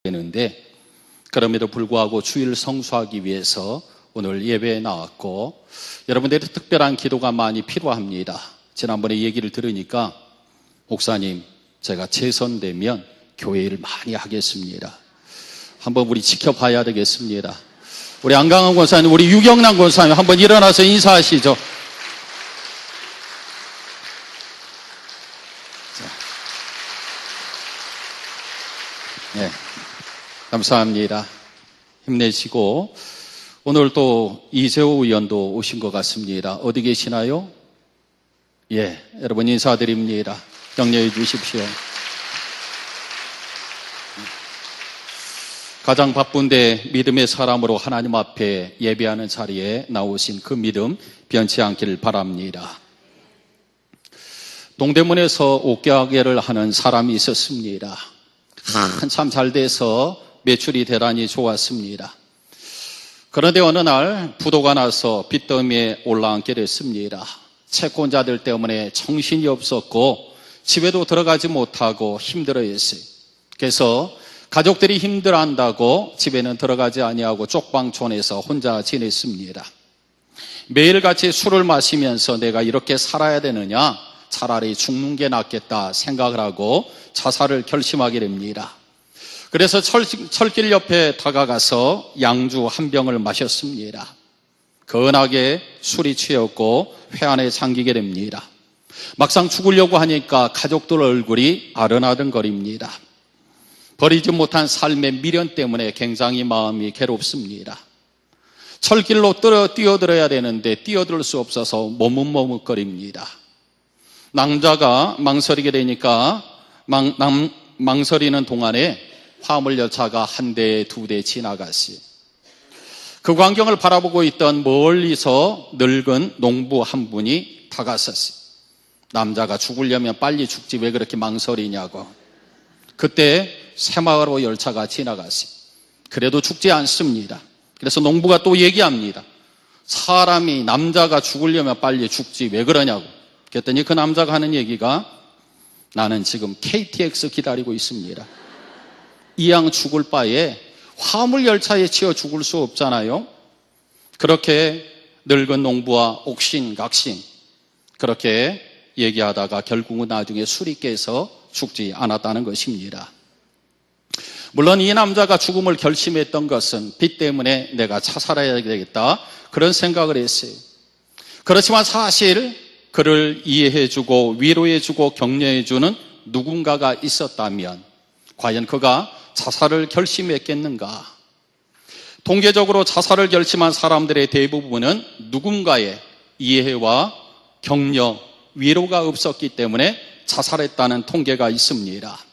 되는데, 그럼에도 불구하고 주일 성수하기 위해서 오늘 예배에 나왔고, 여러분들의 특별한 기도가 많이 필요합니다. 지난번에 얘기를 들으니까 목사님, 제가 재선되면 교회 일 많이 하겠습니다. 한번 우리 지켜봐야 되겠습니다. 우리 안강원 권사님, 우리 유경남 권사님 한번 일어나서 인사하시죠. 네, 감사합니다. 힘내시고, 오늘 또 이재호 의원도 오신 것 같습니다. 어디 계시나요? 예, 여러분 인사드립니다. 격려해 주십시오. 가장 바쁜데 믿음의 사람으로 하나님 앞에 예배하는 자리에 나오신 그 믿음 변치 않기를 바랍니다. 동대문에서 옥가게를 하는 사람이 있었습니다. 한참 잘 돼서 매출이 대단히 좋았습니다. 그런데 어느 날 부도가 나서 빚더미에 올라앉게 됐습니다. 채권자들 때문에 정신이 없었고 집에도 들어가지 못하고 힘들어했어요. 그래서 가족들이 힘들어한다고 집에는 들어가지 아니하고 쪽방촌에서 혼자 지냈습니다. 매일같이 술을 마시면서 내가 이렇게 살아야 되느냐, 차라리 죽는 게 낫겠다 생각을 하고 자살을 결심하게 됩니다. 그래서 철길 옆에 다가가서 양주 한 병을 마셨습니다. 거나게 술이 취했고 회 안에 잠기게 됩니다. 막상 죽으려고 하니까 가족들 얼굴이 아른아른거립니다. 버리지 못한 삶의 미련 때문에 굉장히 마음이 괴롭습니다. 철길로 뛰어들어야 되는데 뛰어들 수 없어서 머뭇머뭇거립니다. 남자가 망설이게 되니까 망설이는 동안에 화물 열차가 한 대, 두 대 지나갔어요. 그 광경을 바라보고 있던 멀리서 늙은 농부 한 분이 다가섰어요. 남자가 죽으려면 빨리 죽지 왜 그렇게 망설이냐고. 그때 새마을호 열차가 지나갔어요. 그래도 죽지 않습니다. 그래서 농부가 또 얘기합니다. 사람이, 남자가 죽으려면 빨리 죽지 왜 그러냐고. 그랬더니 그 남자가 하는 얘기가, 나는 지금 KTX 기다리고 있습니다. 이왕 죽을 바에 화물 열차에 치여 죽을 수 없잖아요. 그렇게 늙은 농부와 옥신각신 그렇게 얘기하다가 결국은 나중에 술이 깨서 죽지 않았다는 것입니다. 물론 이 남자가 죽음을 결심했던 것은 빚 때문에 내가 자살해야 되겠다 그런 생각을 했어요. 그렇지만 사실 그를 이해해주고 위로해주고 격려해주는 누군가가 있었다면 과연 그가 자살을 결심했겠는가? 통계적으로 자살을 결심한 사람들의 대부분은 누군가의 이해와 격려, 위로가 없었기 때문에 자살했다는 통계가 있습니다.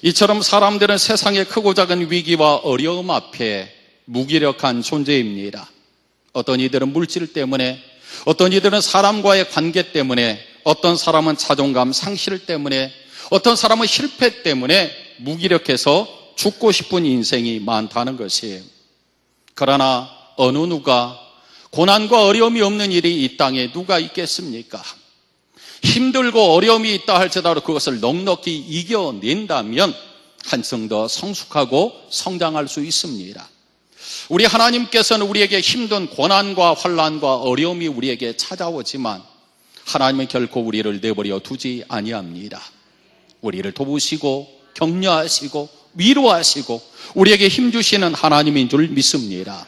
이처럼 사람들은 세상의 크고 작은 위기와 어려움 앞에 무기력한 존재입니다. 어떤 이들은 물질 때문에, 어떤 이들은 사람과의 관계 때문에, 어떤 사람은 자존감 상실 때문에, 어떤 사람은 실패 때문에 무기력해서 죽고 싶은 인생이 많다는 것이에요. 그러나 어느 누가 고난과 어려움이 없는 일이 이 땅에 누가 있겠습니까? 힘들고 어려움이 있다 할지라도 그것을 넉넉히 이겨낸다면 한층 더 성숙하고 성장할 수 있습니다. 우리 하나님께서는 우리에게 힘든 고난과 환난과 어려움이 우리에게 찾아오지만 하나님은 결코 우리를 내버려 두지 아니합니다. 우리를 도우시고 격려하시고 위로하시고 우리에게 힘주시는 하나님인 줄 믿습니다.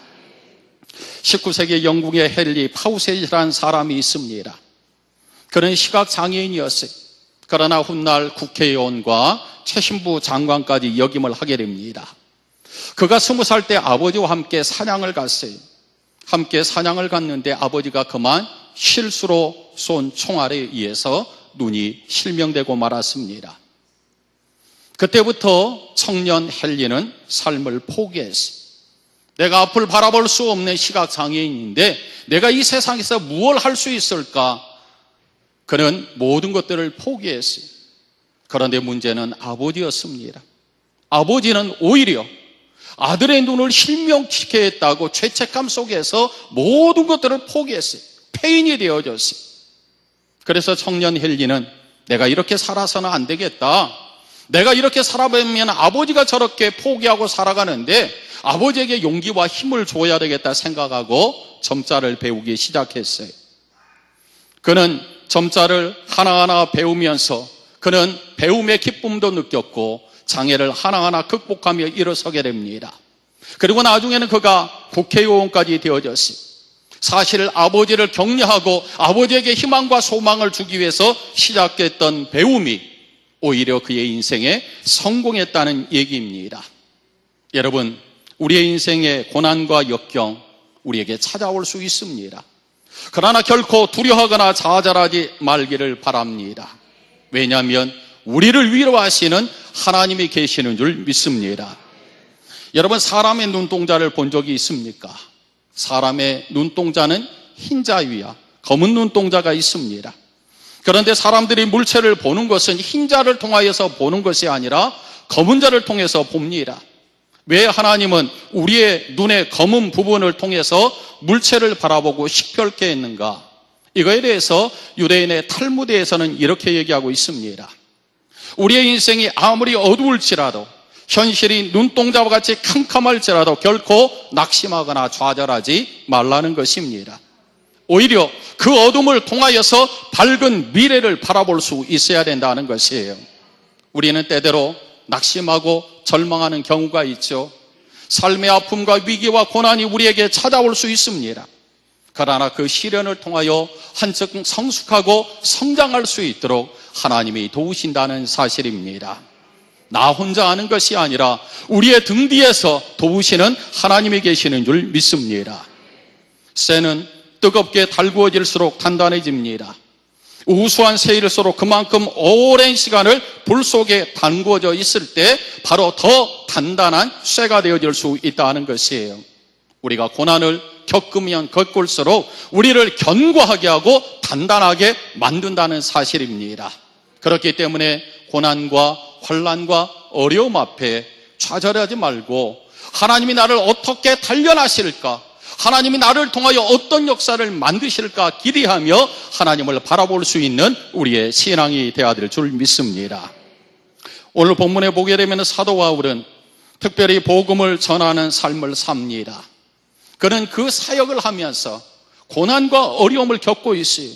19세기 영국의 헨리 파우셋이라는 사람이 있습니다. 그는 시각장애인이었어요. 그러나 훗날 국회의원과 최신부 장관까지 역임을 하게 됩니다. 그가 20살 때 아버지와 함께 사냥을 갔어요. 함께 사냥을 갔는데 아버지가 그만 실수로 쏜 총알에 의해서 눈이 실명되고 말았습니다. 그때부터 청년 헨리는 삶을 포기했어요. 내가 앞을 바라볼 수 없는 시각장애인인데 내가 이 세상에서 무엇을 할 수 있을까? 그는 모든 것들을 포기했어요. 그런데 문제는 아버지였습니다. 아버지는 오히려 아들의 눈을 실명시켜야 했다고 죄책감 속에서 모든 것들을 포기했어요. 폐인이 되어졌어요. 그래서 청년 헨리는 내가 이렇게 살아서는 안 되겠다. 내가 이렇게 살아보면 아버지가 저렇게 포기하고 살아가는데 아버지에게 용기와 힘을 줘야 되겠다 생각하고 점자를 배우기 시작했어요. 그는 점자를 하나하나 배우면서 그는 배움의 기쁨도 느꼈고 장애를 하나하나 극복하며 일어서게 됩니다. 그리고 나중에는 그가 국회의원까지 되어졌어요. 사실 아버지를 격려하고 아버지에게 희망과 소망을 주기 위해서 시작했던 배움이 오히려 그의 인생에 성공했다는 얘기입니다. 여러분, 우리의 인생의 고난과 역경 우리에게 찾아올 수 있습니다. 그러나 결코 두려워하거나 좌절하지 말기를 바랍니다. 왜냐하면 우리를 위로하시는 하나님이 계시는 줄 믿습니다. 여러분, 사람의 눈동자를 본 적이 있습니까? 사람의 눈동자는 흰자위와 검은 눈동자가 있습니다. 그런데 사람들이 물체를 보는 것은 흰자를 통하여서 보는 것이 아니라 검은 자를 통해서 봅니다. 왜 하나님은 우리의 눈의 검은 부분을 통해서 물체를 바라보고 식별케 했는가? 이거에 대해서 유대인의 탈무드에서는 이렇게 얘기하고 있습니다. 우리의 인생이 아무리 어두울지라도 현실이 눈동자와 같이 캄캄할지라도 결코 낙심하거나 좌절하지 말라는 것입니다. 오히려 그 어둠을 통하여서 밝은 미래를 바라볼 수 있어야 된다는 것이에요. 우리는 때때로 낙심하고 절망하는 경우가 있죠. 삶의 아픔과 위기와 고난이 우리에게 찾아올 수 있습니다. 그러나 그 시련을 통하여 한층 성숙하고 성장할 수 있도록 하나님이 도우신다는 사실입니다. 나 혼자 아는 것이 아니라 우리의 등 뒤에서 도우시는 하나님이 계시는 줄 믿습니다. 쇠는 뜨겁게 달구어질수록 단단해집니다. 우수한 쇠일수록 그만큼 오랜 시간을 불 속에 담궈져 있을 때 바로 더 단단한 쇠가 되어질 수 있다는 것이에요. 우리가 고난을 겪으면 겪을수록 우리를 견고하게 하고 단단하게 만든다는 사실입니다. 그렇기 때문에 고난과 환난과 어려움 앞에 좌절하지 말고 하나님이 나를 어떻게 단련하실까? 하나님이 나를 통하여 어떤 역사를 만드실까 기대하며 하나님을 바라볼 수 있는 우리의 신앙이 되어야 될 줄 믿습니다. 오늘 본문에 보게 되면 사도 바울은 특별히 복음을 전하는 삶을 삽니다. 그는 그 사역을 하면서 고난과 어려움을 겪고 있어요.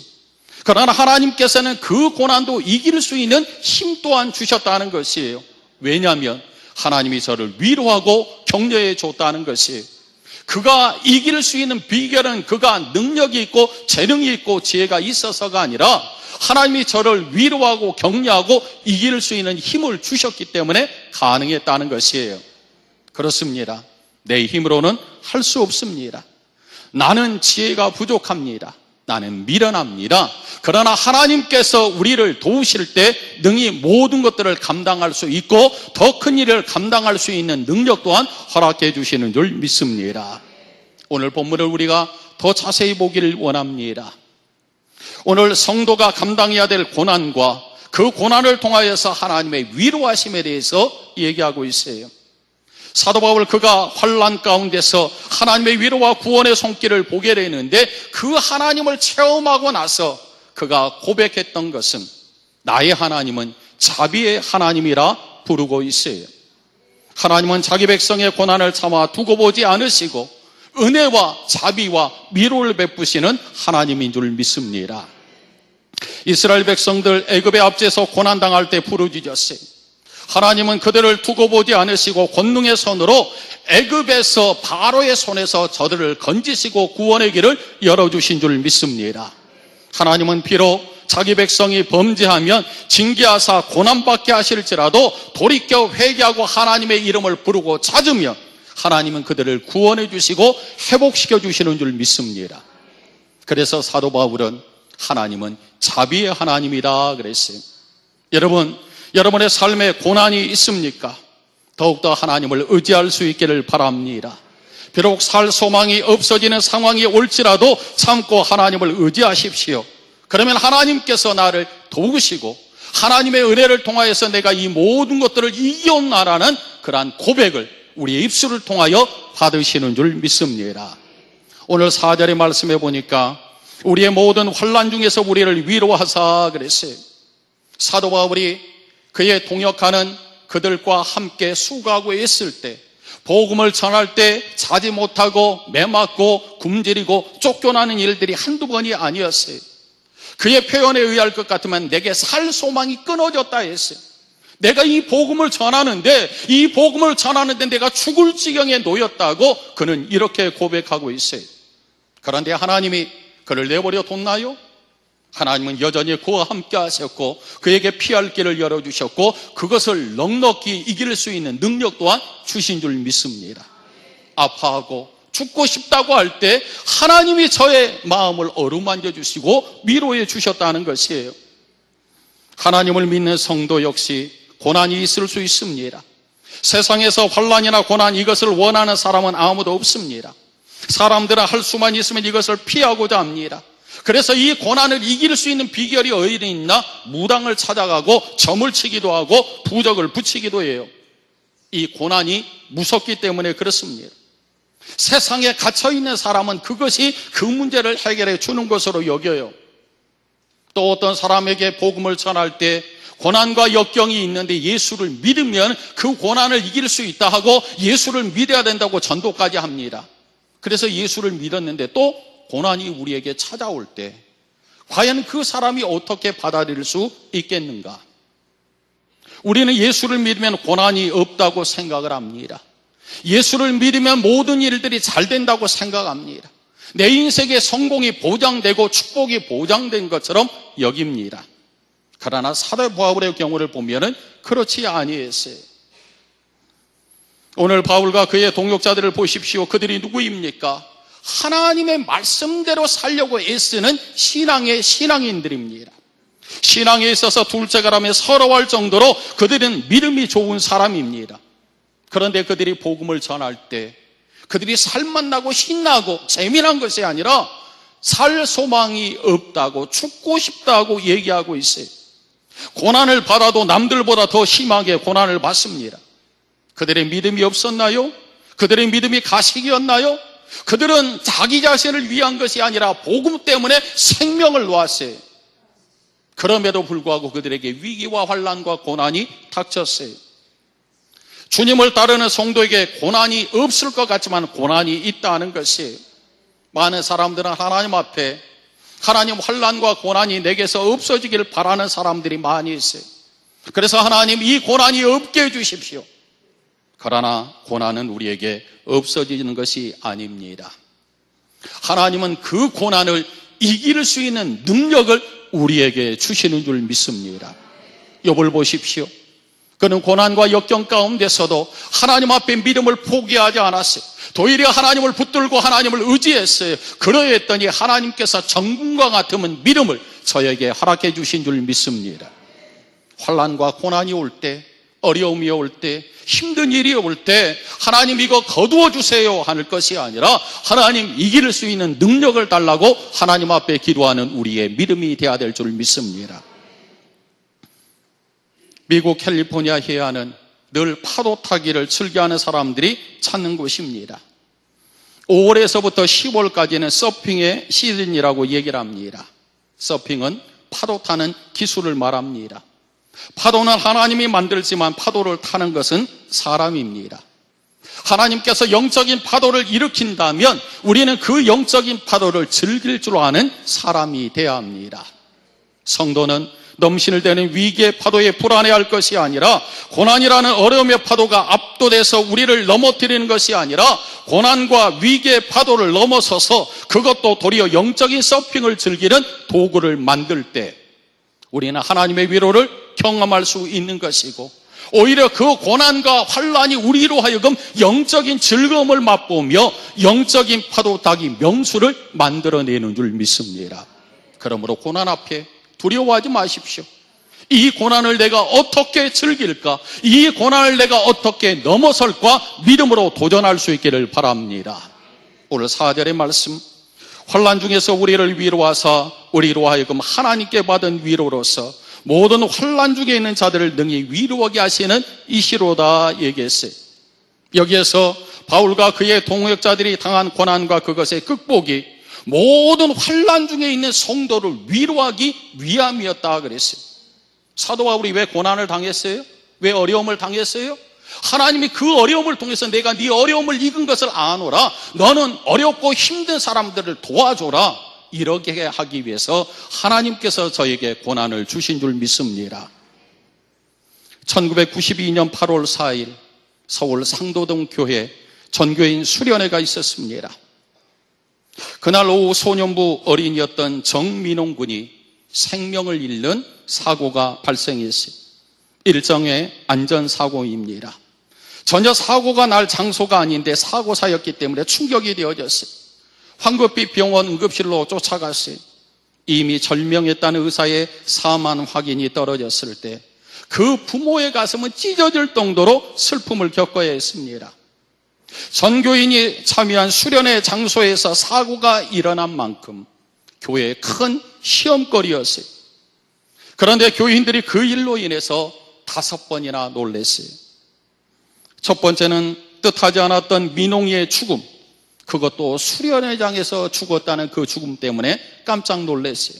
그러나 하나님께서는 그 고난도 이길 수 있는 힘 또한 주셨다는 것이에요. 왜냐하면 하나님이 저를 위로하고 격려해 줬다는 것이에요. 그가 이길 수 있는 비결은 그가 능력이 있고 재능이 있고 지혜가 있어서가 아니라 하나님이 저를 위로하고 격려하고 이길 수 있는 힘을 주셨기 때문에 가능했다는 것이에요. 그렇습니다. 내 힘으로는 할 수 없습니다. 나는 지혜가 부족합니다. 나는 미련합니다. 그러나 하나님께서 우리를 도우실 때 능히 모든 것들을 감당할 수 있고 더 큰 일을 감당할 수 있는 능력 또한 허락해 주시는 줄 믿습니다. 오늘 본문을 우리가 더 자세히 보기를 원합니다. 오늘 성도가 감당해야 될 고난과 그 고난을 통하여서 하나님의 위로하심에 대해서 얘기하고 있어요. 사도 바울 그가 환난 가운데서 하나님의 위로와 구원의 손길을 보게 되는데 그 하나님을 체험하고 나서 그가 고백했던 것은 나의 하나님은 자비의 하나님이라 부르고 있어요. 하나님은 자기 백성의 고난을 참아 두고 보지 않으시고 은혜와 자비와 위로를 베푸시는 하나님인 줄 믿습니다. 이스라엘 백성들 애굽의 앞제에서 고난당할 때 부르짖었어요. 하나님은 그들을 두고 보지 않으시고 권능의 손으로 애굽에서 바로의 손에서 저들을 건지시고 구원의 길을 열어주신 줄 믿습니다. 하나님은 비록 자기 백성이 범죄하면 징계하사 고난받게 하실지라도 돌이켜 회개하고 하나님의 이름을 부르고 찾으면 하나님은 그들을 구원해 주시고 회복시켜 주시는 줄 믿습니다. 그래서 사도 바울은 하나님은 자비의 하나님이다 그랬어요. 여러분의 삶에 고난이 있습니까? 더욱더 하나님을 의지할 수 있기를 바랍니다. 비록 살 소망이 없어지는 상황이 올지라도 참고 하나님을 의지하십시오. 그러면 하나님께서 나를 도우시고 하나님의 은혜를 통하여서 내가 이 모든 것들을 이겨온다라는 그러한 고백을 우리의 입술을 통하여 받으시는 줄 믿습니다. 오늘 4절의 말씀에 보니까 우리의 모든 환난 중에서 우리를 위로하사 그랬어요. 사도 바울이 그의 동역하는 그들과 함께 수고하고 있을 때, 복음을 전할 때 자지 못하고 매맞고 굶주리고 쫓겨나는 일들이 한두 번이 아니었어요. 그의 표현에 의할 것 같으면 내게 살 소망이 끊어졌다 했어요. 내가 이 복음을 전하는데 내가 죽을 지경에 놓였다고 그는 이렇게 고백하고 있어요. 그런데 하나님이 그를 내버려 뒀나요? 하나님은 여전히 그와 함께 하셨고 그에게 피할 길을 열어주셨고 그것을 넉넉히 이길 수 있는 능력 또한 주신 줄 믿습니다. 아파하고 죽고 싶다고 할 때 하나님이 저의 마음을 어루만져 주시고 위로해 주셨다는 것이에요. 하나님을 믿는 성도 역시 고난이 있을 수 있습니다. 세상에서 환난이나 고난 이것을 원하는 사람은 아무도 없습니다. 사람들은 할 수만 있으면 이것을 피하고자 합니다. 그래서 이 고난을 이길 수 있는 비결이 어디 있나? 무당을 찾아가고 점을 치기도 하고 부적을 붙이기도 해요. 이 고난이 무섭기 때문에 그렇습니다. 세상에 갇혀있는 사람은 그것이 그 문제를 해결해 주는 것으로 여겨요. 또 어떤 사람에게 복음을 전할 때 고난과 역경이 있는데 예수를 믿으면 그 고난을 이길 수 있다 하고 예수를 믿어야 된다고 전도까지 합니다. 그래서 예수를 믿었는데 또 고난이 우리에게 찾아올 때 과연 그 사람이 어떻게 받아들일 수 있겠는가? 우리는 예수를 믿으면 고난이 없다고 생각을 합니다. 예수를 믿으면 모든 일들이 잘 된다고 생각합니다. 내 인생의 성공이 보장되고 축복이 보장된 것처럼 여깁니다. 그러나 사도 바울의 경우를 보면은 그렇지 아니했어요. 오늘 바울과 그의 동역자들을 보십시오. 그들이 누구입니까? 하나님의 말씀대로 살려고 애쓰는 신앙의 신앙인들입니다. 신앙에 있어서 둘째가라며 서러워할 정도로 그들은 믿음이 좋은 사람입니다. 그런데 그들이 복음을 전할 때 그들이 살만 나고 신나고 재미난 것이 아니라 살 소망이 없다고 죽고 싶다고 얘기하고 있어요. 고난을 받아도 남들보다 더 심하게 고난을 받습니다. 그들의 믿음이 없었나요? 그들의 믿음이 가식이었나요? 그들은 자기 자신을 위한 것이 아니라 복음 때문에 생명을 놓았어요. 그럼에도 불구하고 그들에게 위기와 환난과 고난이 닥쳤어요. 주님을 따르는 성도에게 고난이 없을 것 같지만 고난이 있다는 것이에요. 많은 사람들은 하나님 앞에 하나님 환난과 고난이 내게서 없어지기를 바라는 사람들이 많이 있어요. 그래서 하나님 이 고난이 없게 해주십시오. 그러나 고난은 우리에게 없어지는 것이 아닙니다. 하나님은 그 고난을 이길 수 있는 능력을 우리에게 주시는 줄 믿습니다. 욥을 보십시오. 그는 고난과 역경 가운데서도 하나님 앞에 믿음을 포기하지 않았어요. 도리어 하나님을 붙들고 하나님을 의지했어요. 그러했더니 하나님께서 정금과 같은 믿음을 저에게 허락해 주신 줄 믿습니다. 환난과 고난이 올 때, 어려움이 올 때, 힘든 일이 올 때 하나님 이거 거두어 주세요 하는 것이 아니라 하나님 이길 수 있는 능력을 달라고 하나님 앞에 기도하는 우리의 믿음이 되어야 될 줄 믿습니다. 미국 캘리포니아 해안은 늘 파도 타기를 즐겨하는 사람들이 찾는 곳입니다. 5월에서부터 10월까지는 서핑의 시즌이라고 얘기를 합니다. 서핑은 파도 타는 기술을 말합니다. 파도는 하나님이 만들지만 파도를 타는 것은 사람입니다. 하나님께서 영적인 파도를 일으킨다면 우리는 그 영적인 파도를 즐길 줄 아는 사람이 되어야 합니다. 성도는 넘신을 대는 위기의 파도에 불안해할 것이 아니라 고난이라는 어려움의 파도가 압도돼서 우리를 넘어뜨리는 것이 아니라 고난과 위기의 파도를 넘어서서 그것도 도리어 영적인 서핑을 즐기는 도구를 만들 때 우리는 하나님의 위로를 경험할 수 있는 것이고 오히려 그 고난과 환난이 우리로 하여금 영적인 즐거움을 맛보며 영적인 파도 타기 명수를 만들어내는 줄 믿습니다. 그러므로 고난 앞에 두려워하지 마십시오. 이 고난을 내가 어떻게 즐길까? 이 고난을 내가 어떻게 넘어설까? 믿음으로 도전할 수 있기를 바랍니다. 오늘 4절의 말씀, 환난 중에서 우리를 위로하사 우리로 하여금 하나님께 받은 위로로서 모든 환난 중에 있는 자들을 능히 위로하게 하시는 이시로다 얘기했어요. 여기에서 바울과 그의 동역자들이 당한 고난과 그것의 극복이 모든 환난 중에 있는 성도를 위로하기 위함이었다 그랬어요. 사도 바울이 왜 고난을 당했어요? 왜 어려움을 당했어요? 하나님이 그 어려움을 통해서 내가 네 어려움을 이긴 것을 아노라. 너는 어렵고 힘든 사람들을 도와줘라. 이렇게 하기 위해서 하나님께서 저에게 고난을 주신 줄 믿습니다. 1992년 8월 4일 서울 상도동 교회 전교인 수련회가 있었습니다. 그날 오후 소년부 어린이였던 정민홍 군이 생명을 잃는 사고가 발생했어요. 일정의 안전사고입니다. 전혀 사고가 날 장소가 아닌데 사고사였기 때문에 충격이 되어졌어요. 황급히 병원 응급실로 쫓아갔어요. 이미 절명했다는 의사의 사망 확인이 떨어졌을 때 그 부모의 가슴은 찢어질 정도로 슬픔을 겪어야 했습니다. 전교인이 참여한 수련회 장소에서 사고가 일어난 만큼 교회의 큰 시험거리였어요. 그런데 교인들이 그 일로 인해서 5번이나 놀랐어요. 첫 번째는 뜻하지 않았던 민홍이의 죽음, 그것도 수련회장에서 죽었다는 그 죽음 때문에 깜짝 놀랐어요.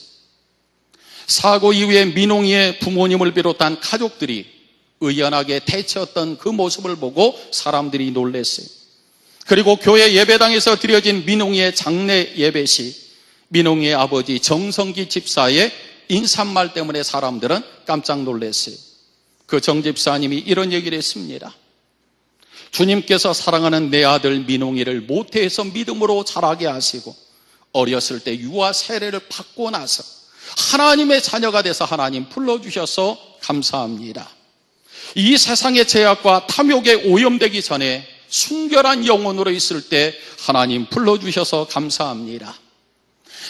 사고 이후에 민홍이의 부모님을 비롯한 가족들이 의연하게 대처했던 그 모습을 보고 사람들이 놀랐어요. 그리고 교회 예배당에서 드려진 민홍이의 장례 예배 시 민홍이의 아버지 정성기 집사의 인사말 때문에 사람들은 깜짝 놀랐어요. 그 정 집사님이 이런 얘기를 했습니다. 주님께서 사랑하는 내 아들 민홍이를 모태에서 믿음으로 자라게 하시고 어렸을 때 유아 세례를 받고 나서 하나님의 자녀가 돼서 하나님 불러주셔서 감사합니다. 이 세상의 제약과 탐욕에 오염되기 전에 순결한 영혼으로 있을 때 하나님 불러주셔서 감사합니다.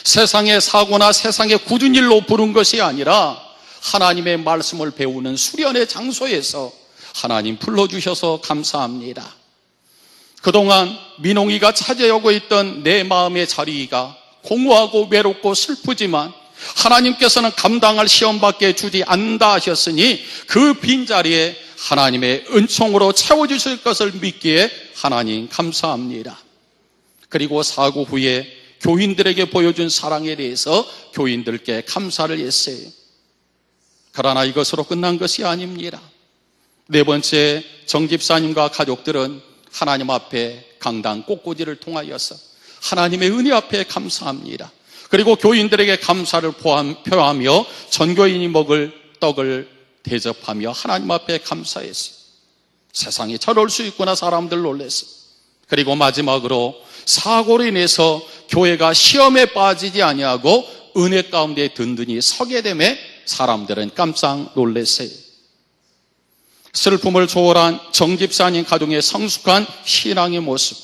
세상의 사고나 세상의 굳은 일로 부른 것이 아니라 하나님의 말씀을 배우는 수련의 장소에서 하나님 불러주셔서 감사합니다. 그동안 민홍이가 차지하고 있던 내 마음의 자리가 공허하고 외롭고 슬프지만 하나님께서는 감당할 시험밖에 주지 않는다 하셨으니 그 빈자리에 하나님의 은총으로 채워주실 것을 믿기에 하나님 감사합니다. 그리고 사고 후에 교인들에게 보여준 사랑에 대해서 교인들께 감사를 했어요. 그러나 이것으로 끝난 것이 아닙니다. 네 번째, 정 집사님과 가족들은 하나님 앞에 강단 꽃꽂이를 통하여서 하나님의 은혜 앞에 감사합니다. 그리고 교인들에게 감사를 표하며 전교인이 먹을 떡을 대접하며 하나님 앞에 감사했어요. 세상에 저럴 수 있구나 사람들 놀랐어요. 그리고 마지막으로 사고로 인해서 교회가 시험에 빠지지 아니하고 은혜 가운데 든든히 서게 되매 사람들은 깜짝 놀랐어요. 슬픔을 초월한 정 집사님 가정의 성숙한 신앙의 모습,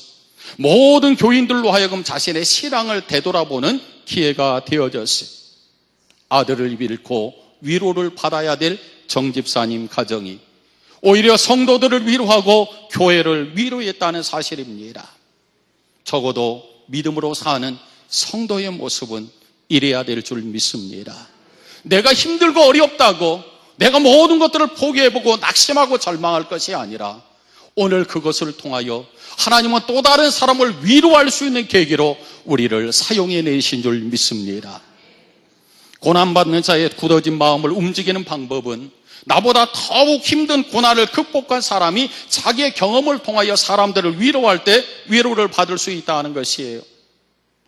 모든 교인들로 하여금 자신의 신앙을 되돌아보는 기회가 되어졌어요. 아들을 잃고 위로를 받아야 될 정 집사님 가정이 오히려 성도들을 위로하고 교회를 위로했다는 사실입니다. 적어도 믿음으로 사는 성도의 모습은 이래야 될 줄 믿습니다. 내가 힘들고 어렵다고 내가 모든 것들을 포기해보고 낙심하고 절망할 것이 아니라 오늘 그것을 통하여 하나님은 또 다른 사람을 위로할 수 있는 계기로 우리를 사용해 내신 줄 믿습니다. 고난받는 자의 굳어진 마음을 움직이는 방법은 나보다 더욱 힘든 고난을 극복한 사람이 자기의 경험을 통하여 사람들을 위로할 때 위로를 받을 수 있다는 것이에요.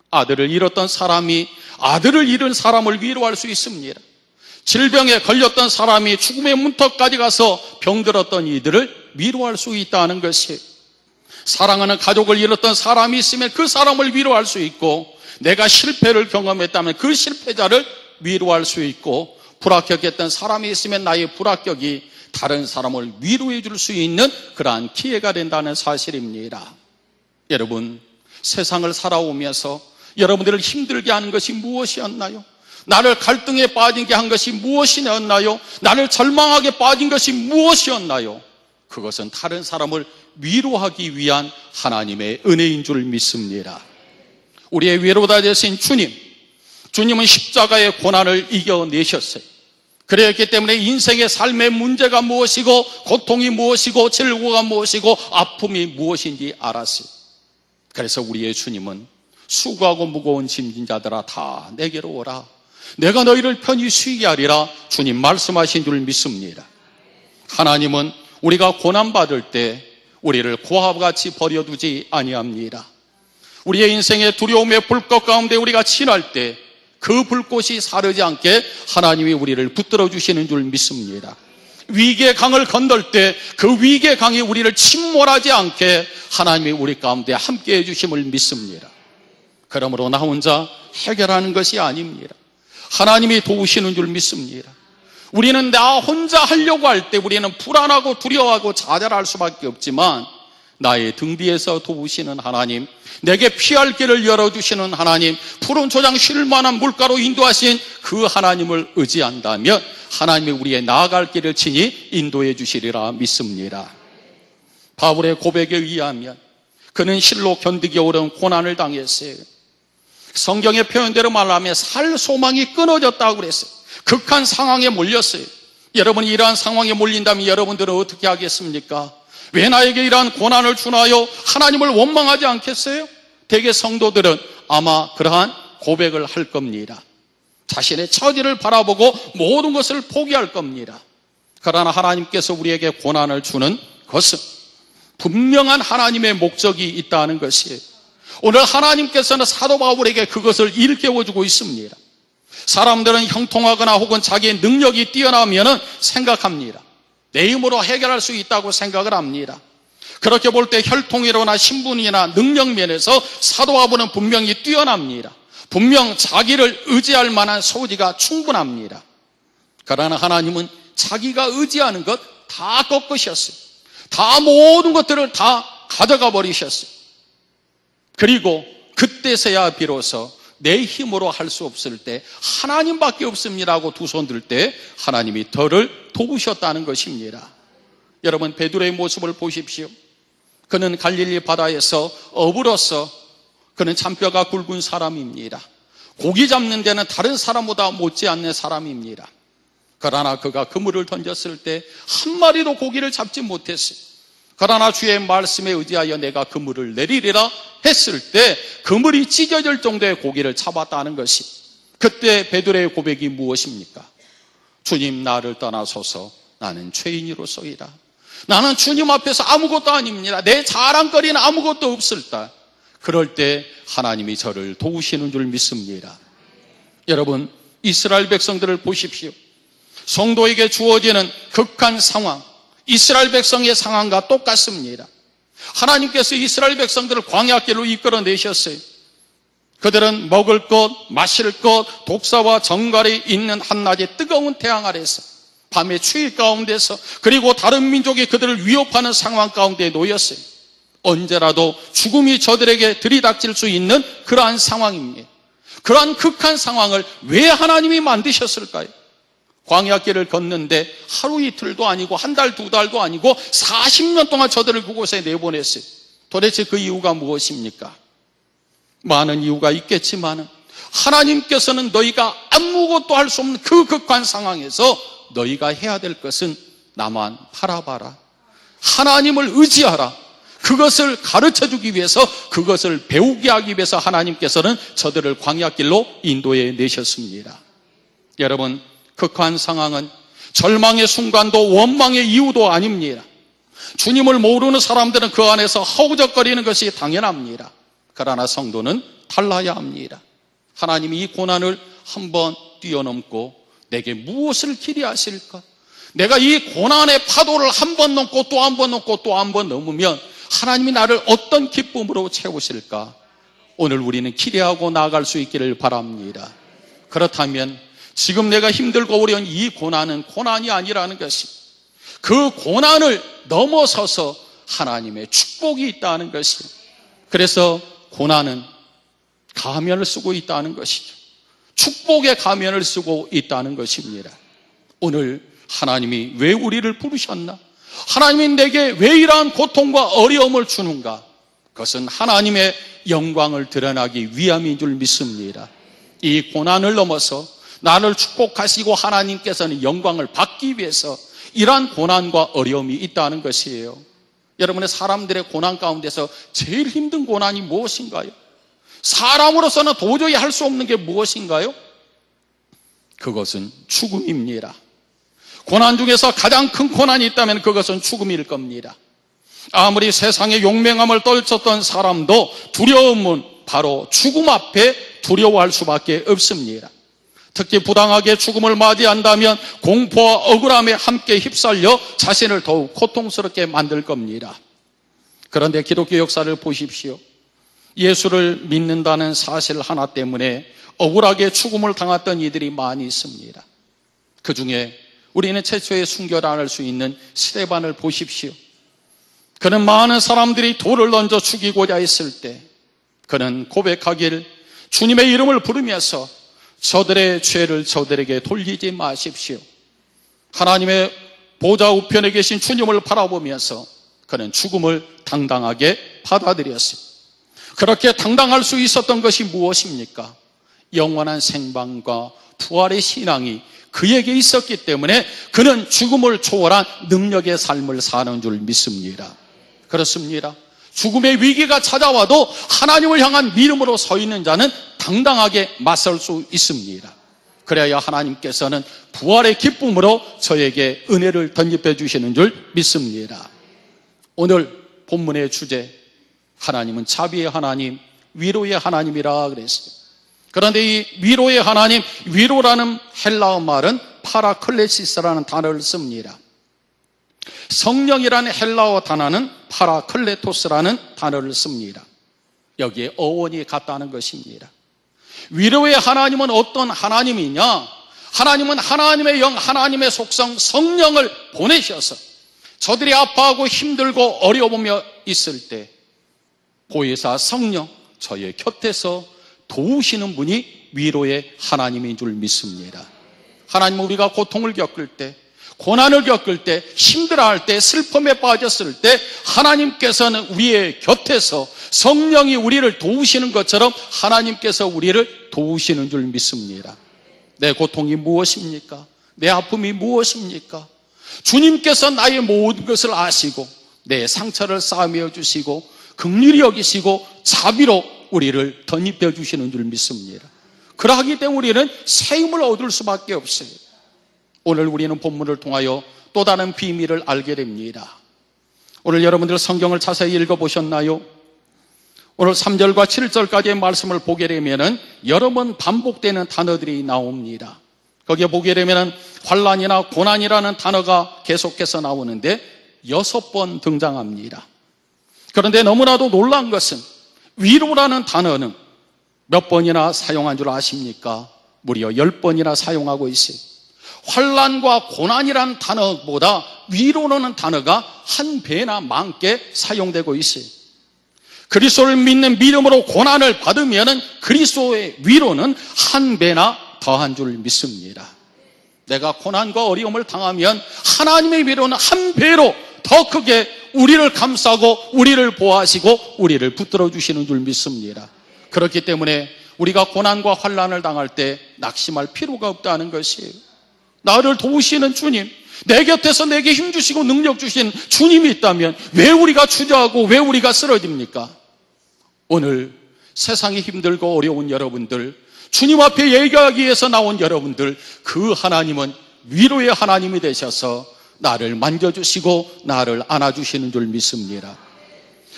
아들을 잃었던 사람이 아들을 잃은 사람을 위로할 수 있습니다. 질병에 걸렸던 사람이 죽음의 문턱까지 가서 병들었던 이들을 위로할 수 있다는 것이에요. 사랑하는 가족을 잃었던 사람이 있으면 그 사람을 위로할 수 있고, 내가 실패를 경험했다면 그 실패자를 위로할 수 있고, 불합격했던 사람이 있으면 나의 불합격이 다른 사람을 위로해 줄 수 있는 그러한 기회가 된다는 사실입니다. 여러분, 세상을 살아오면서 여러분들을 힘들게 하는 것이 무엇이었나요? 나를 갈등에 빠지게 한 것이 무엇이었나요? 나를 절망하게 빠진 것이 무엇이었나요? 그것은 다른 사람을 위로하기 위한 하나님의 은혜인 줄 믿습니다. 우리의 위로다 되신 주님은 십자가의 고난을 이겨내셨어요. 그랬기 때문에 인생의 삶의 문제가 무엇이고 고통이 무엇이고 질고가 무엇이고 아픔이 무엇인지 알았어요. 그래서 우리의 주님은 수고하고 무거운 짐진 자들아 다 내게로 오라, 내가 너희를 편히 쉬게 하리라 주님 말씀하신 줄 믿습니다. 하나님은 우리가 고난받을 때 우리를 고아와 같이 버려두지 아니합니다. 우리의 인생의 두려움의 불꽃 가운데 우리가 지날 때 그 불꽃이 사르지 않게 하나님이 우리를 붙들어 주시는 줄 믿습니다. 위기의 강을 건널 때 그 위기의 강이 우리를 침몰하지 않게 하나님이 우리 가운데 함께해 주심을 믿습니다. 그러므로 나 혼자 해결하는 것이 아닙니다. 하나님이 도우시는 줄 믿습니다. 우리는 나 혼자 하려고 할 때 우리는 불안하고 두려워하고 좌절할 수밖에 없지만 나의 등 뒤에서 도우시는 하나님, 내게 피할 길을 열어주시는 하나님, 푸른 초장 쉴 만한 물가로 인도하신 그 하나님을 의지한다면 하나님이 우리의 나아갈 길을 친히 인도해 주시리라 믿습니다. 바울의 고백에 의하면 그는 실로 견디기 어려운 고난을 당했어요. 성경의 표현대로 말하면 살 소망이 끊어졌다고 그랬어요. 극한 상황에 몰렸어요. 여러분이 이러한 상황에 몰린다면 여러분들은 어떻게 하겠습니까? 왜 나에게 이러한 고난을 주나요? 하나님을 원망하지 않겠어요? 대개 성도들은 아마 그러한 고백을 할 겁니다. 자신의 처지를 바라보고 모든 것을 포기할 겁니다. 그러나 하나님께서 우리에게 고난을 주는 것은 분명한 하나님의 목적이 있다는 것이에요. 오늘 하나님께서는 사도 바울에게 그것을 일깨워주고 있습니다. 사람들은 형통하거나 혹은 자기의 능력이 뛰어나면 생각합니다. 내 힘으로 해결할 수 있다고 생각을 합니다. 그렇게 볼 때 혈통이로나 신분이나 능력면에서 사도 바울은 분명히 뛰어납니다. 분명 자기를 의지할 만한 소지가 충분합니다. 그러나 하나님은 자기가 의지하는 것 다 꺾으셨어요. 다 모든 것들을 다 가져가 버리셨어요. 그리고 그때서야 비로소 내 힘으로 할 수 없을 때 하나님밖에 없습니다라고 두 손 들 때 하나님이 저를 도우셨다는 것입니다. 여러분 베드로의 모습을 보십시오. 그는 갈릴리 바다에서 어부로서 그는 잔뼈가 굵은 사람입니다. 고기 잡는 데는 다른 사람보다 못지않는 사람입니다. 그러나 그가 그물을 던졌을 때 한 마리도 고기를 잡지 못했어요. 그러나 주의 말씀에 의지하여 내가 그물을 내리리라 했을 때 그물이 찢어질 정도의 고기를 잡았다는 것이, 그때 베드로의 고백이 무엇입니까? 주님, 나를 떠나소서 나는 죄인이로소이다. 나는 주님 앞에서 아무것도 아닙니다. 내 자랑거리는 아무것도 없을다. 그럴 때 하나님이 저를 도우시는 줄 믿습니다. 여러분, 이스라엘 백성들을 보십시오. 성도에게 주어지는 극한 상황, 이스라엘 백성의 상황과 똑같습니다. 하나님께서 이스라엘 백성들을 광야길로 이끌어내셨어요. 그들은 먹을 것, 마실 것, 독사와 정갈이 있는 한낮의 뜨거운 태양 아래서, 밤의 추위 가운데서, 그리고 다른 민족이 그들을 위협하는 상황 가운데 놓였어요. 언제라도 죽음이 저들에게 들이닥칠 수 있는 그러한 상황입니다. 그러한 극한 상황을 왜 하나님이 만드셨을까요? 광야길을 걷는데 하루 이틀도 아니고 한 달, 두 달도 아니고 40년 동안 저들을 그곳에 내보냈어요. 도대체 그 이유가 무엇입니까? 많은 이유가 있겠지만 하나님께서는 너희가 아무것도 할 수 없는 그 극한 상황에서 너희가 해야 될 것은 나만 바라봐라. 하나님을 의지하라. 그것을 가르쳐주기 위해서, 그것을 배우게 하기 위해서 하나님께서는 저들을 광야길로 인도해 내셨습니다. 여러분, 극한 상황은 절망의 순간도 원망의 이유도 아닙니다. 주님을 모르는 사람들은 그 안에서 허우적거리는 것이 당연합니다. 그러나 성도는 달라야 합니다. 하나님이 이 고난을 한번 뛰어넘고 내게 무엇을 기대하실까? 내가 이 고난의 파도를 한 번 넘고 또 한 번 넘고 또 한 번 넘으면 하나님이 나를 어떤 기쁨으로 채우실까? 오늘 우리는 기대하고 나아갈 수 있기를 바랍니다. 그렇다면 지금 내가 힘들고 어려운 이 고난은 고난이 아니라는 것이, 그 고난을 넘어서서 하나님의 축복이 있다는 것이, 그래서 고난은 가면을 쓰고 있다는 것이죠. 축복의 가면을 쓰고 있다는 것입니다. 오늘 하나님이 왜 우리를 부르셨나? 하나님이 내게 왜 이러한 고통과 어려움을 주는가? 그것은 하나님의 영광을 드러나기 위함인 줄 믿습니다. 이 고난을 넘어서 나를 축복하시고 하나님께서는 영광을 받기 위해서 이러한 고난과 어려움이 있다는 것이에요. 여러분의 사람들의 고난 가운데서 제일 힘든 고난이 무엇인가요? 사람으로서는 도저히 할 수 없는 게 무엇인가요? 그것은 죽음입니다. 고난 중에서 가장 큰 고난이 있다면 그것은 죽음일 겁니다. 아무리 세상의 용맹함을 떨쳤던 사람도 두려움은 바로 죽음 앞에 두려워할 수밖에 없습니다. 특히 부당하게 죽음을 맞이한다면 공포와 억울함에 함께 휩쓸려 자신을 더욱 고통스럽게 만들 겁니다. 그런데 기독교 역사를 보십시오. 예수를 믿는다는 사실 하나 때문에 억울하게 죽음을 당했던 이들이 많이 있습니다. 그 중에 우리는 최초의 순교를 할 수 있는 스데반을 보십시오. 그는 많은 사람들이 돌을 던져 죽이고자 했을 때 그는 고백하길, 주님의 이름을 부르면서 저들의 죄를 저들에게 돌리지 마십시오. 하나님의 보좌 우편에 계신 주님을 바라보면서 그는 죽음을 당당하게 받아들였어요. 그렇게 당당할 수 있었던 것이 무엇입니까? 영원한 생방과 부활의 신앙이 그에게 있었기 때문에 그는 죽음을 초월한 능력의 삶을 사는 줄 믿습니다. 그렇습니다. 죽음의 위기가 찾아와도 하나님을 향한 믿음으로 서 있는 자는 당당하게 맞설 수 있습니다. 그래야 하나님께서는 부활의 기쁨으로 저에게 은혜를 덧입혀 주시는 줄 믿습니다. 오늘 본문의 주제, 하나님은 자비의 하나님, 위로의 하나님이라 그랬어요. 그런데 이 위로의 하나님, 위로라는 헬라어 말은 파라클레시스라는 단어를 씁니다. 성령이라는 헬라어 단어는 파라클레토스라는 단어를 씁니다. 여기에 어원이 같다는 것입니다. 위로의 하나님은 어떤 하나님이냐? 하나님은 하나님의 영, 하나님의 속성, 성령을 보내셔서 저들이 아파하고 힘들고 어려우며 있을 때 보혜사 성령, 저의 곁에서 도우시는 분이 위로의 하나님인 줄 믿습니다. 하나님은 우리가 고통을 겪을 때, 고난을 겪을 때, 힘들어할 때, 슬픔에 빠졌을 때 하나님께서는 우리의 곁에서 성령이 우리를 도우시는 것처럼 하나님께서 우리를 도우시는 줄 믿습니다. 내 고통이 무엇입니까? 내 아픔이 무엇입니까? 주님께서 나의 모든 것을 아시고 내 상처를 싸매어 주시고 긍휼히 여기시고 자비로 우리를 덧입혀 주시는 줄 믿습니다. 그러하기 때문에 우리는 새 힘을 얻을 수밖에 없어요. 오늘 우리는 본문을 통하여 또 다른 비밀을 알게 됩니다. 오늘 여러분들 성경을 자세히 읽어보셨나요? 오늘 3절과 7절까지의 말씀을 보게 되면 여러 번 반복되는 단어들이 나옵니다. 거기에 보게 되면 환난이나 고난이라는 단어가 계속해서 나오는데 6번 등장합니다. 그런데 너무나도 놀라운 것은 위로라는 단어는 몇 번이나 사용한 줄 아십니까? 무려 10번이나 사용하고 있어요. 환난과 고난이라는 단어보다 위로라는 단어가 한 배나 많게 사용되고 있어요. 그리스도를 믿는 믿음으로 고난을 받으면 그리스도의 위로는 한 배나 더한 줄 믿습니다. 내가 고난과 어려움을 당하면 하나님의 위로는 한 배로 더 크게 우리를 감싸고 우리를 보호하시고 우리를 붙들어 주시는 줄 믿습니다. 그렇기 때문에 우리가 고난과 환난을 당할 때 낙심할 필요가 없다는 것이에요. 나를 도우시는 주님, 내 곁에서 내게 힘주시고 능력 주신 주님이 있다면 왜 우리가 주저하고 왜 우리가 쓰러집니까? 오늘 세상이 힘들고 어려운 여러분들, 주님 앞에 예배하기 위해서 나온 여러분들, 그 하나님은 위로의 하나님이 되셔서 나를 만져주시고 나를 안아주시는 줄 믿습니다.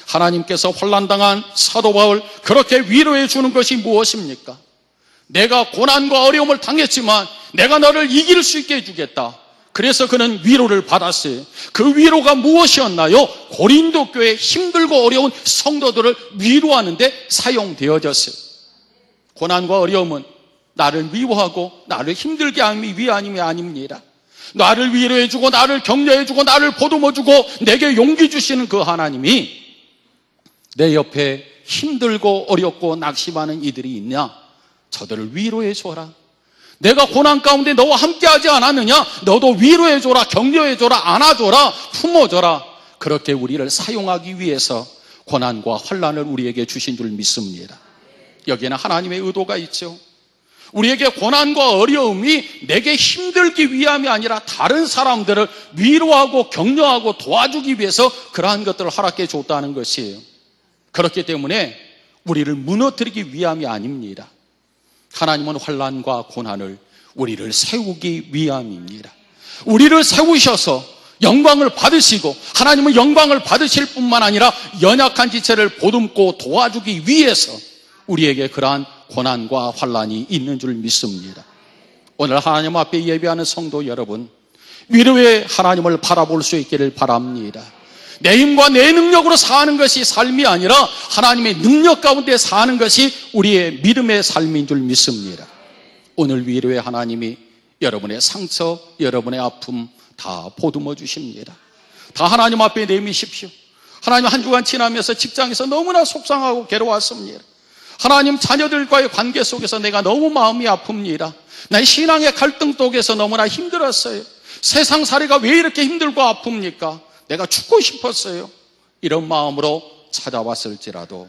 하나님께서 환난당한 사도 바울 그렇게 위로해 주는 것이 무엇입니까? 내가 고난과 어려움을 당했지만 내가 너를 이길 수 있게 해주겠다. 그래서 그는 위로를 받았어요. 그 위로가 무엇이었나요? 고린도 교회 힘들고 어려운 성도들을 위로하는 데 사용되어졌어요. 고난과 어려움은 나를 미워하고 나를 힘들게 하기 위함이 아닙니다. 나를 위로해주고 나를 격려해주고 나를 보듬어주고 내게 용기 주시는 그 하나님이 내 옆에 힘들고 어렵고 낙심하는 이들이 있냐? 저들을 위로해줘라. 내가 고난 가운데 너와 함께하지 않았느냐? 너도 위로해줘라, 격려해줘라, 안아줘라, 품어줘라. 그렇게 우리를 사용하기 위해서 고난과 환난을 우리에게 주신 줄 믿습니다. 여기에는 하나님의 의도가 있죠. 우리에게 고난과 어려움이 내게 힘들기 위함이 아니라 다른 사람들을 위로하고 격려하고 도와주기 위해서 그러한 것들을 허락해 줬다는 것이에요. 그렇기 때문에 우리를 무너뜨리기 위함이 아닙니다. 하나님은 환난과 고난을 우리를 세우기 위함입니다. 우리를 세우셔서 영광을 받으시고 하나님은 영광을 받으실 뿐만 아니라 연약한 지체를 보듬고 도와주기 위해서 우리에게 그러한 고난과 환난이 있는 줄 믿습니다. 오늘 하나님 앞에 예배하는 성도 여러분, 위로의 하나님을 바라볼 수 있기를 바랍니다. 내 힘과 내 능력으로 사는 것이 삶이 아니라 하나님의 능력 가운데 사는 것이 우리의 믿음의 삶인 줄 믿습니다. 오늘 위로의 하나님이 여러분의 상처, 여러분의 아픔 다 보듬어 주십니다. 다 하나님 앞에 내미십시오. 하나님, 한 주간 지나면서 직장에서 너무나 속상하고 괴로웠습니다. 하나님, 자녀들과의 관계 속에서 내가 너무 마음이 아픕니다. 나의 신앙의 갈등 속에서 너무나 힘들었어요. 세상살이가 왜 이렇게 힘들고 아픕니까? 내가 죽고 싶었어요. 이런 마음으로 찾아왔을지라도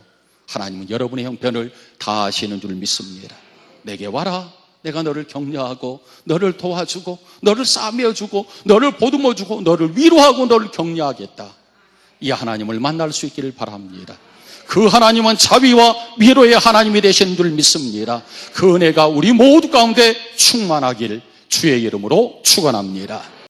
하나님은 여러분의 형편을 다 아시는 줄 믿습니다. 내게 와라. 내가 너를 격려하고 너를 도와주고 너를 싸매어주고 너를 보듬어주고 너를 위로하고 너를 격려하겠다. 이 하나님을 만날 수 있기를 바랍니다. 그 하나님은 자비와 위로의 하나님이 되시는 줄 믿습니다. 그 은혜가 우리 모두 가운데 충만하길 주의 이름으로 축원합니다.